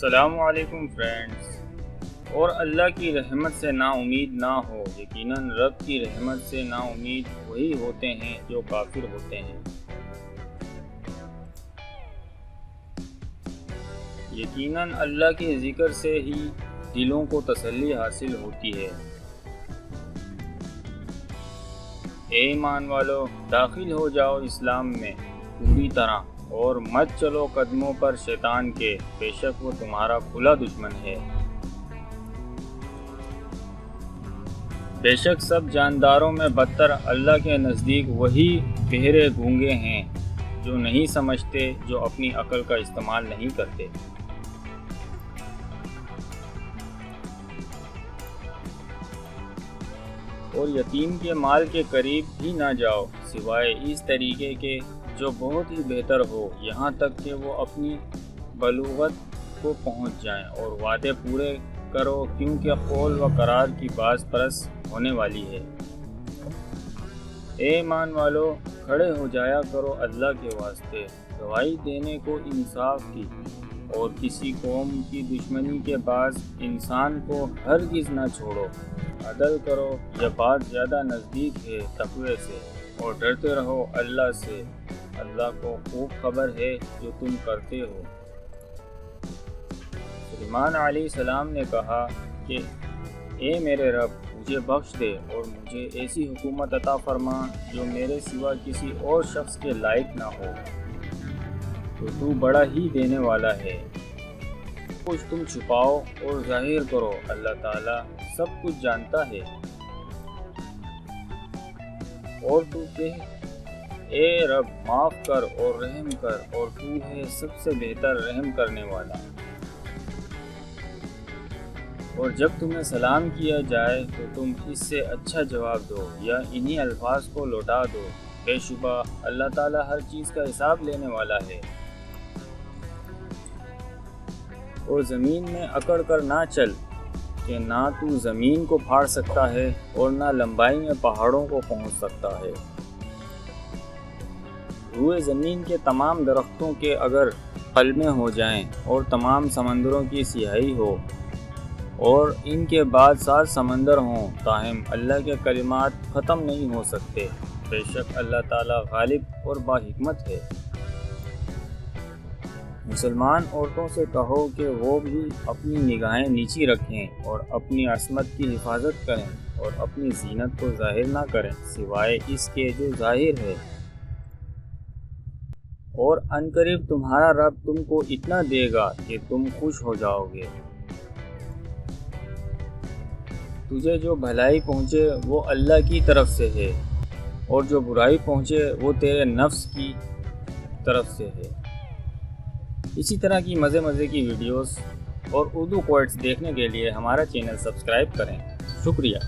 السلام علیکم فرینڈز۔ اور اللہ کی رحمت سے نا امید نہ ہو، یقیناً رب کی رحمت سے نا امید وہی ہوتے ہیں جو کافر ہوتے ہیں۔ یقیناً اللہ کے ذکر سے ہی دلوں کو تسلی حاصل ہوتی ہے۔ اے ایمان والو، داخل ہو جاؤ اسلام میں پوری طرح اور مت چلو قدموں پر شیطان کے، بے شک وہ تمہارا کھلا دشمن ہے۔ بے شک سب جانداروں میں بدتر اللہ کے نزدیک وہی بہرے گونگے ہیں جو نہیں سمجھتے، جو اپنی عقل کا استعمال نہیں کرتے۔ اور یتیم کے مال کے قریب بھی نہ جاؤ سوائے اس طریقے کے جو بہت ہی بہتر ہو، یہاں تک کہ وہ اپنی بلوغت کو پہنچ جائیں، اور وعدے پورے کرو کیونکہ قول و قرار کی باز پرس ہونے والی ہے۔ اے ایمان والو، کھڑے ہو جایا کرو اللہ کے واسطے، گواہی دینے کو انصاف کی، اور کسی قوم کی دشمنی کے باعث انسان کو ہرگز نہ چھوڑو۔ عدل کرو، یہ بات زیادہ نزدیک ہے تقوی سے، اور ڈرتے رہو اللہ سے، اللہ کو خوب خبر ہے جو تم کرتے ہو۔ سلیمان علیہ السلام نے کہا کہ اے میرے رب، مجھے بخش دے اور مجھے ایسی حکومت عطا فرما جو میرے سوا کسی اور شخص کے لائق نہ ہو، تو بڑا ہی دینے والا ہے۔ کچھ تم چھپاؤ اور ظاہر کرو، اللہ تعالیٰ سب کچھ جانتا ہے۔ اور تو کہہ اے رب، معاف کر اور رحم کر، اور تو ہے سب سے بہتر رحم کرنے والا۔ اور جب تمہیں سلام کیا جائے تو تم اس سے اچھا جواب دو یا انہی الفاظ کو لوٹا دو، بے شبہ اللہ تعالیٰ ہر چیز کا حساب لینے والا ہے۔ اور زمین میں اکڑ کر نہ چل کہ نہ تو زمین کو پھاڑ سکتا ہے اور نہ لمبائی میں پہاڑوں کو پہنچ سکتا ہے۔ روئے زمین کے تمام درختوں کے اگر قلمے ہو جائیں اور تمام سمندروں کی سیاہی ہو اور ان کے بعد 7 سمندر ہوں، تاہم اللہ کے کلمات ختم نہیں ہو سکتے۔ بے شک اللہ تعالیٰ غالب اور با حکمت ہے۔ مسلمان عورتوں سے کہو کہ وہ بھی اپنی نگاہیں نیچی رکھیں اور اپنی عصمت کی حفاظت کریں، اور اپنی زینت کو ظاہر نہ کریں سوائے اس کے جو ظاہر ہے۔ اور عنقریب تمہارا رب تم کو اتنا دے گا کہ تم خوش ہو جاؤ گے۔ تجھے جو بھلائی پہنچے وہ اللہ کی طرف سے ہے، اور جو برائی پہنچے وہ تیرے نفس کی طرف سے ہے۔ اسی طرح کی مزے کی ویڈیوز اور اردو کوٹس دیکھنے کے لیے ہمارا چینل سبسکرائب کریں۔ شکریہ۔